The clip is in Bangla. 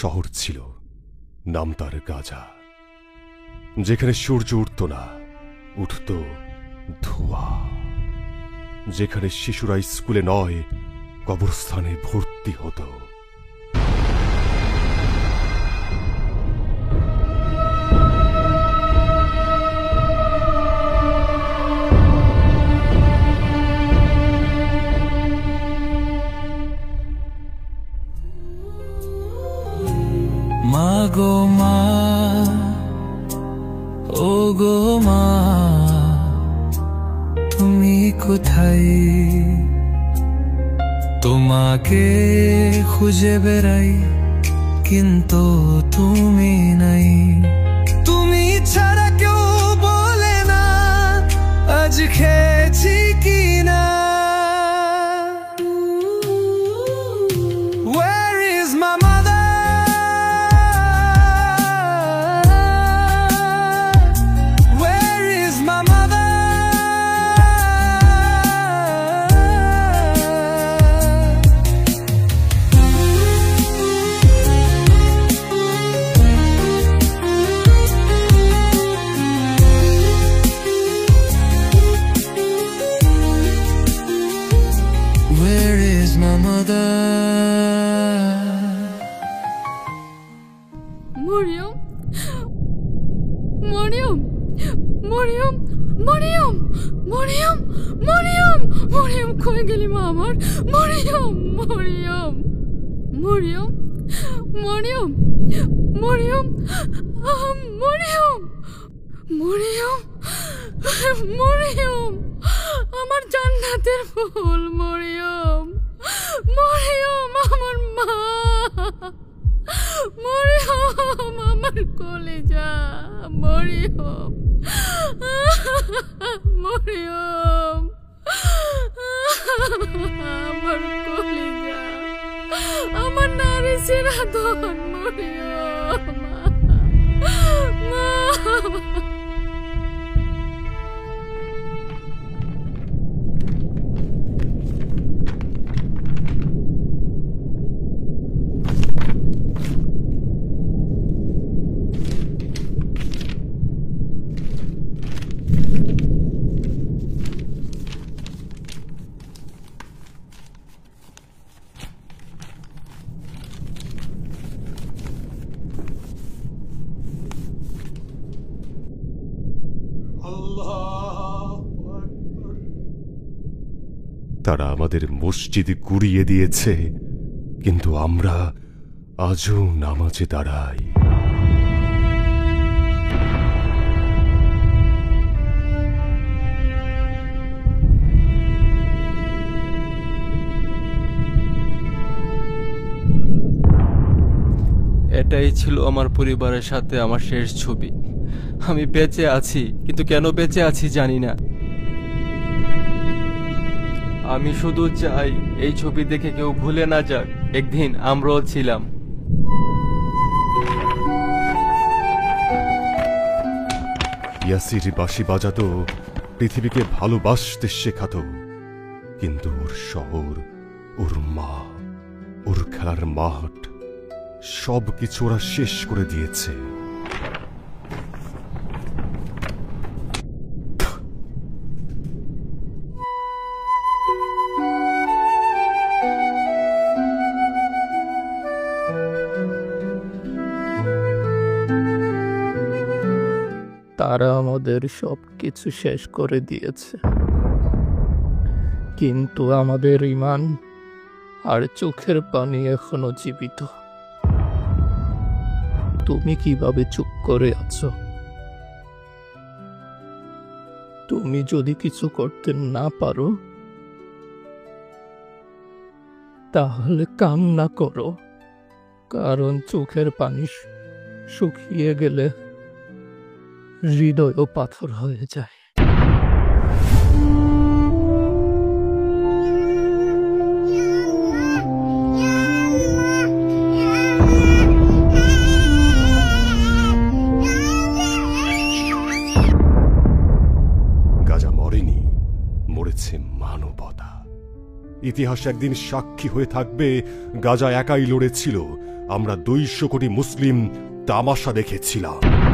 শহর ছিল, নাম তার গাজা, যেখানে সূর্য উঠত না, উঠত ধোঁয়া, যেখানে শিশুরা স্কুলে নয় কবরস্থানে ভর্তি হতো। মা গো মা, ও গো মা, তুমি কোথায়? তোমাকে খুঁজে বেড়াই কিন্তু তুমি নাই। তুমি ছাড়া কেউ বলে না আজ খেয়েছি কি না। Where is my mother? Where is my mother? Where is my mother? Mariam, Mariam, Mariam, Mariam, Mariam, Mariam, Mariam, কই গেলি মা আমার? মরিয়ম, মরিয়ম, মরিয়ম, মরিয়ম, মরিয়ম, মরিয়ম, মরিয়ম, মরিয়ম, আমার জান্নাতের ফুল মরিয়ম, মরিয়ম, আমার মা, মরিয়ম, আমার কলেজা, মরিয়ম, মরিয়ম, আমার কলেজা, আমার নারী সিরাধন, মরিয়ম, মা। তারা আমাদের মসজিদ গুড়িয়ে দিয়েছে, কিন্তু আমরা আজও নামাজে দাঁড়াই। এটাই ছিল আমার পরিবারের সাথে আমার শেষ ছবি। আমি বেঁচে আছি, কিন্তু কেন বেঁচে আছি জানি না। আমি শুধু চাই এই ছবি দেখে কেউ ভুলে না যাক একদিন আমরাও ছিলাম। ইয়াসির বাঁশি বাজাতো, পৃথিবীকে ভালোবাসতে শেখাতো, কিন্তু ওর শহর, ওর মা, ওর খেলার মাঠ সবকিছু ওরা শেষ করে দিয়েছে। তারা আমাদের সবকিছু শেষ করে দিয়েছে, কিন্তু আমাদের ঈমান আর চোখের পানি এখনো জীবিত। তুমি কিভাবে চুপ করে আছো? তুমি যদি কিছু করতে না পারো তাহলে কান্না করো, কারণ চোখের পানি শুকিয়ে গেলে হৃদয়ও পাথর হয়ে যায়। গাজা মরেনি, মরেছে মানবতা। ইতিহাস একদিন সাক্ষী হয়ে থাকবে গাজা একাই লড়েছিল, আমরা 200 কোটি মুসলিম তামাশা দেখেছিলাম।